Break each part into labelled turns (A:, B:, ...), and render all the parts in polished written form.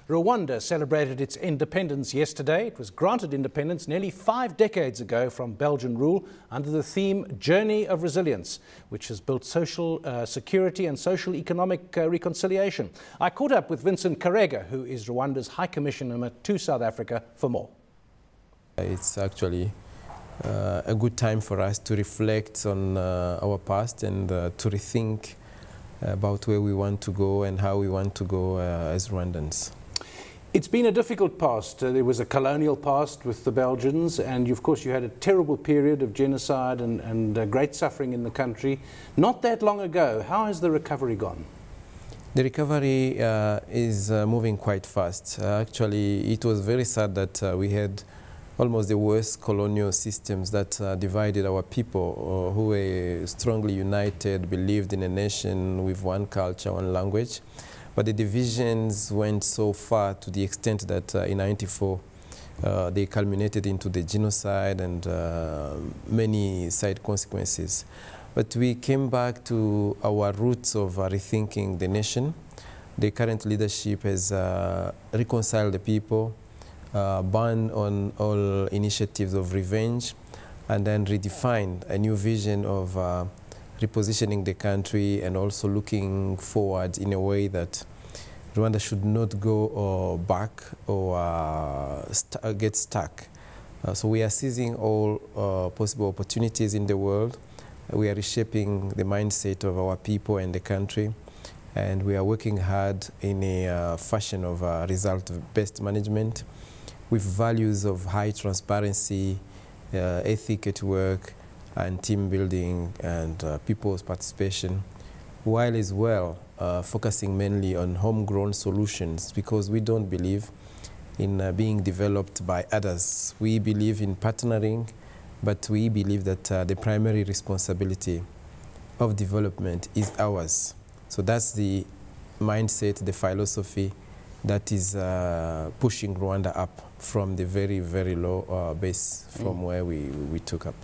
A: Rwanda celebrated its independence yesterday. It was granted independence nearly 5 decades ago from Belgian rule under the theme Journey of Resilience, which has built social security and social economic reconciliation. I caught up with Vincent Karega, who is Rwanda's High Commissioner to South Africa, for more.
B: It's actually a good time for us to reflect on our past and to rethink about where we want to go and how we want to go as Rwandans.
A: It's been a difficult past. There was a colonial past with the Belgians, and of course you had a terrible period of genocide and great suffering in the country. Not that long ago. How has the recovery gone?
B: The recovery is moving quite fast. Actually, it was very sad that we had almost the worst colonial systems that divided our people who were strongly united, believed in a nation with one culture, one language. But the divisions went so far to the extent that in '94 they culminated into the genocide and many side consequences. But we came back to our roots of rethinking the nation. The current leadership has reconciled the people, banned on all initiatives of revenge, and then redefined a new vision of repositioning the country and also looking forward in a way that Rwanda should not go back or get stuck. So we are seizing all possible opportunities in the world. We are reshaping the mindset of our people and the country, and we are working hard in a fashion of result-based management with values of high transparency, ethic at work, and team building and people's participation, while as well focusing mainly on homegrown solutions, because we don't believe in being developed by others. We believe in partnering, but we believe that the primary responsibility of development is ours. So that's the mindset, the philosophy that is pushing Rwanda up from the very, very low base from where we took up.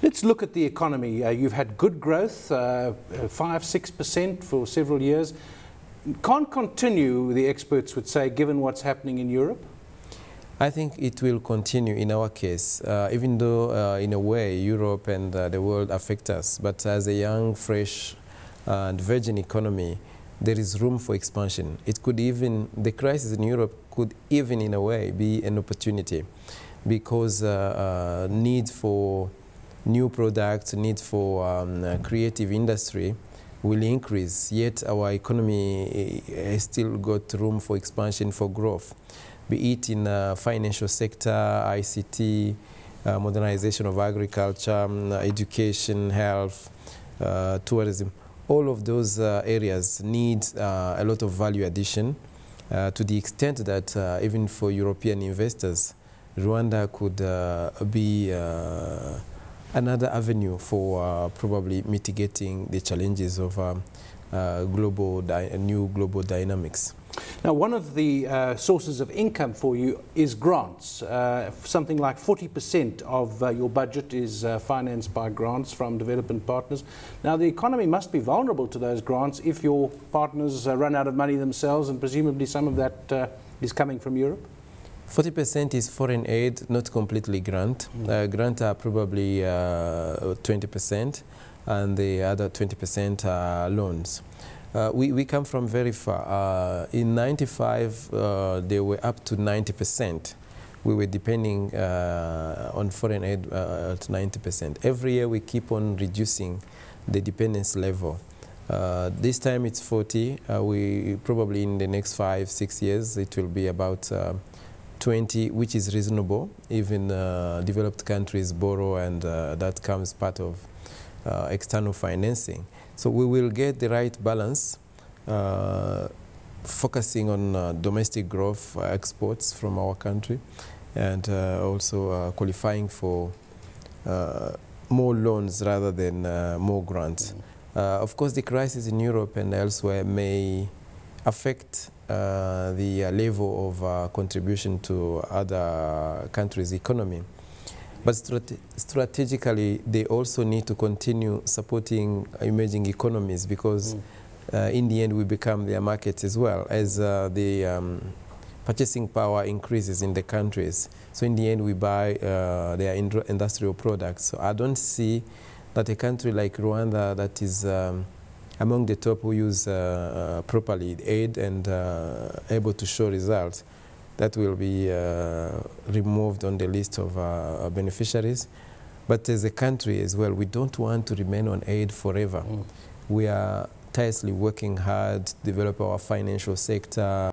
A: Let's look at the economy. You've had good growth, 5–6% for several years. Can't continue, the experts would say, given what's happening in Europe?
B: I think it will continue in our case, even though in a way Europe and the world affect us. But as a young, fresh and virgin economy, there is room for expansion. It could even, the crisis in Europe could even in a way be an opportunity, because need for new products, need for creative industry will increase, yet our economy has still got room for expansion, for growth, be it in financial sector, ICT, modernization of agriculture, education, health, tourism. All of those areas need a lot of value addition to the extent that even for European investors, Rwanda could be another avenue for probably mitigating the challenges of new global dynamics.
A: Now, one of the sources of income for you is grants. Something like 40% of your budget is financed by grants from development partners. Now, the economy must be vulnerable to those grants if your partners run out of money themselves, and presumably some of that is coming from Europe?
B: 40% is foreign aid, not completely grant. Grant are probably 20%, and the other 20% are loans. We come from very far. In '95, they were up to 90%. We were depending on foreign aid at 90%. Every year we keep on reducing the dependence level. This time it's 40. We probably in the next 5–6 years it will be about 20, which is reasonable. Even developed countries borrow, and that comes part of external financing. So we will get the right balance, focusing on domestic growth, exports from our country, and also qualifying for more loans rather than more grants. Of course, the crisis in Europe and elsewhere may affect the level of contribution to other countries' economy. But strategically, they also need to continue supporting emerging economies, because in the end we become their markets as well. As the purchasing power increases in the countries. So in the end, we buy their industrial products. So I don't see that a country like Rwanda, that is among the top who use properly aid and able to show results, that will be removed on the list of beneficiaries. But as a country as well, we don't want to remain on aid forever. We are tirelessly working hard to develop our financial sector.